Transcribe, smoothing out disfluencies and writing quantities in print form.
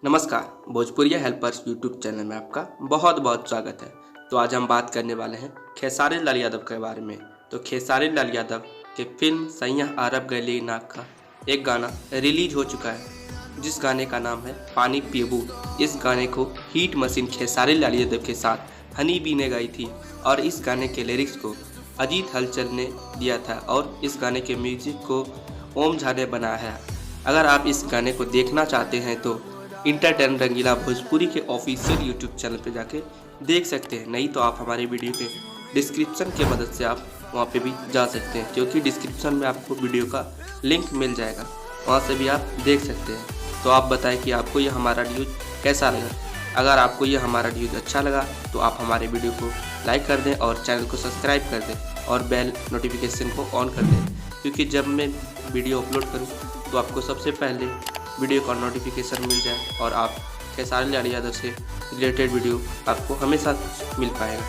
नमस्कार। भोजपुरिया helpers YouTube channel में आपका बहुत बहुत स्वागत है। तो आज हम बात करने वाले हैं खेसारी लाल यादव के बारे में। तो खेसारी लाल यादव के फिल्म सैयां अरब गली नाक का एक गाना रिलीज हो चुका है, जिस गाने का नाम है पानी पीबू। इस गाने को हीट मशीन खेसारी लाल यादव के साथ हनी बी ने गाई थी और इस गाने के लिरिक्स को अजीत हलचल ने दिया था और इस गाने के म्यूजिक को ओम झा ने बनाया है। अगर आप इस गाने को देखना चाहते हैं तो इंटरटेन रंगीला भोजपुरी के ऑफिशियल यूट्यूब चैनल पे जाके देख सकते हैं, नहीं तो आप हमारे वीडियो के डिस्क्रिप्शन के मदद से आप वहाँ पे भी जा सकते हैं, क्योंकि डिस्क्रिप्शन में आपको वीडियो का लिंक मिल जाएगा, वहाँ से भी आप देख सकते हैं। तो आप बताएं कि आपको यह हमारा न्यूज़ कैसा लगा। अगर आपको यह हमारा न्यूज़ अच्छा लगा तो आप हमारे वीडियो को लाइक कर दें और चैनल को सब्सक्राइब कर दें और बेल नोटिफिकेशन को ऑन कर दें, क्योंकि जब मैं वीडियो अपलोड करूँ तो आपको सबसे पहले वीडियो का नोटिफिकेशन मिल जाए और आप खेसारी लाल यादव से रिलेटेड वीडियो आपको हमेशा मिल पाएगा।